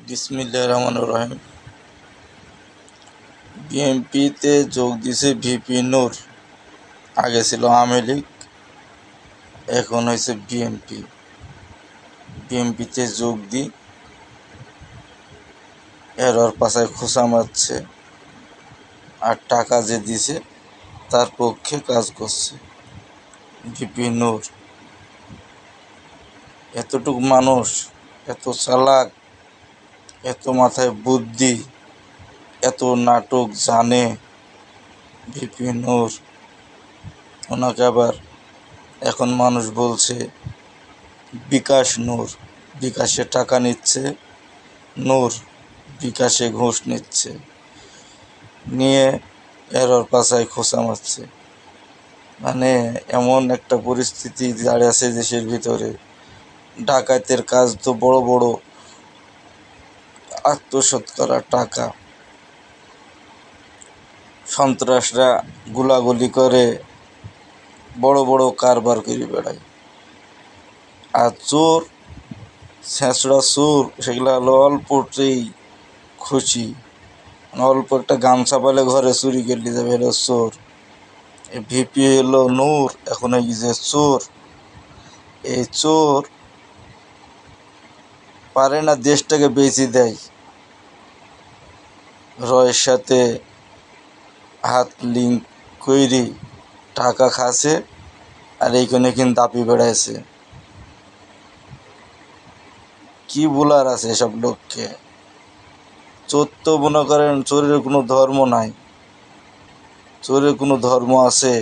বিসমিল্লাহির রহমানির রহিম। বিএনপিতে যোগ দিছে ভিপি নূর। আগে ছিল আওয়ামী লীগ, এখন হয়েছে বিএনপি। বিএনপিতে যোগ দি এর পাশায় খোঁচা মারছে, আর টাকা যে দিছে তার পক্ষে কাজ করছে ভিপি নূর। এতটুকু মানুষ, এত চালাক, এত মাথায় বুদ্ধি, এত নাটক জানে ভিপি নূর। ওনাকে আবার এখন মানুষ বলছে বিকাশ নূর। বিকাশে টাকা নিচ্ছে নূর, বিকাশে ঘুষ নিচ্ছে, নিয়ে এর পাশায় খোঁচা মারছে। মানে এমন একটা পরিস্থিতি দাঁড়িয়ে আছে দেশের ভিতরে। ডাকাতের কাজ তো বড় বড় আত্মসাৎ করা টাকা, সন্ত্রাসরা গুলাগুলি করে বড় বড় কারবার করে বেড়ায়। আর চোর, ছেঁচড়া চোর, সেগুলো হলো অল্পতেই খুশি। অল্প একটা গামছা পালে ঘরে চুরি করলে যাবে, হলো চোর। ভিপি হলো নূর, এখন এই যে চোর। এই চোর পারে না দেশটাকে বেচে দেয়, রয়ের সাথে হাত লিঙ্ক কইরি টাকা খাচ্ছে, আর এইখানে কিন্তু দাপি বেড়াইছে। কি বলার আছে এসব লোককে? চোর তো মনে করেন চোরের কোনো ধর্ম নাই। চোরের কোনো ধর্ম আছে?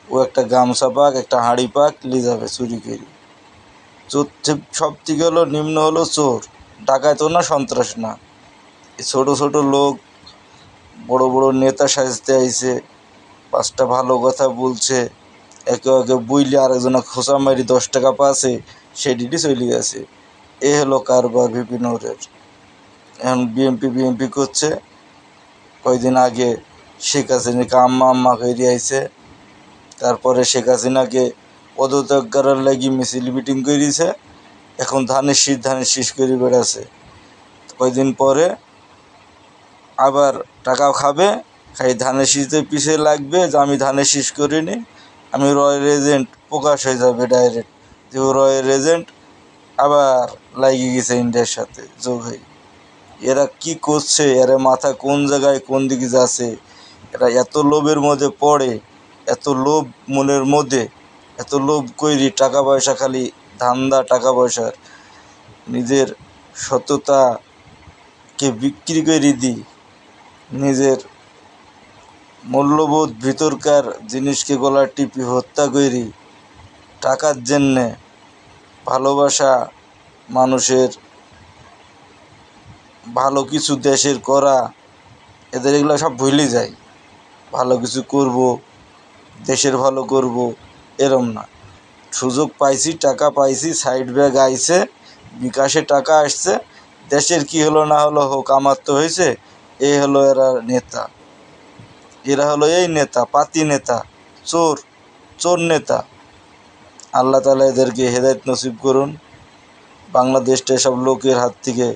ও একটা গামছা পাক, একটা হাঁড়ি পাক, নিয়ে যাবে চুরি করে। চোর সব থেকে হলো নিম্ন হলো চোর, ডাকাত না, সন্ত্রাস না। ছোট ছোট লোক বড় বড় নেতা সাজতে আইছে, পাঁচটা ভালো কথা বলছে, একে একে বুইলে আরেকজনে খোঁচা মারি 10 টাকা পাচ্ছে, সেদিনই চলে গেছে। এ হলো কারবার ভিপি নূরের। এখন বিএনপি করছে। কয়দিন আগে শেখ হাসিনাকে আম্মা আম্মা করে আইছে, তারপরে শেখ হাসিনাকে পদত্যাগ করার লাগি মিছিল মিটিং করেছে। এখন ধানের শীষ করে বেড়াচ্ছে। কয়দিন পরে আবার টাকা খাবে, খাই ধানের শীষের পিছিয়ে লাগবে যে আমি ধানের শীষ করিনি, আমি রয়ের এজেন্ট প্রকাশ হয়ে যাবে ডাইরেক্ট যে ও রয়ের এজেন্ট। আবার লাগিয়ে গেছে ইন্ডিয়ার সাথে যোগ হয়ে। এরা কি করছে? এরা মাথা কোন জায়গায় কোন দিকে যাচ্ছে? এরা এত লোভের মধ্যে পড়ে, এত লোভ মনের মধ্যে, এত লোভ কইরি টাকা পয়সা, খালি ধান্দা টাকা পয়সার। নিজের সততাকে বিক্রি করে দিই, নিজের মূল্যবোধ ভিতরকার জিনিসকে গলা টিপি হত্যা করি টাকার জন্যে। ভালোবাসা, মানুষের ভালো কিছু দেশের করা, এদের এগুলো সব ভুলে যায়। ভালো কিছু করব, দেশের ভালো করব, এরম না। সুযোগ পাইছি, টাকা পাইছি, সাইড ব্যাগ আইছে, বিকাশে টাকা আসছে, দেশের কি হলো না হলো হোক, আমার তো হয়েছে। এই হলো এরা নেতা। এরা হলো এই নেতা, পাতি নেতা, চোর, চোর নেতা। আল্লাহ তাআলা এদেরকে হেদায়েত নসিব করুন। বাংলাদেশটা এসব লোকের হাত থেকে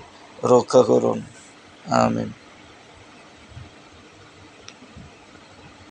রক্ষা করুন। আমিন।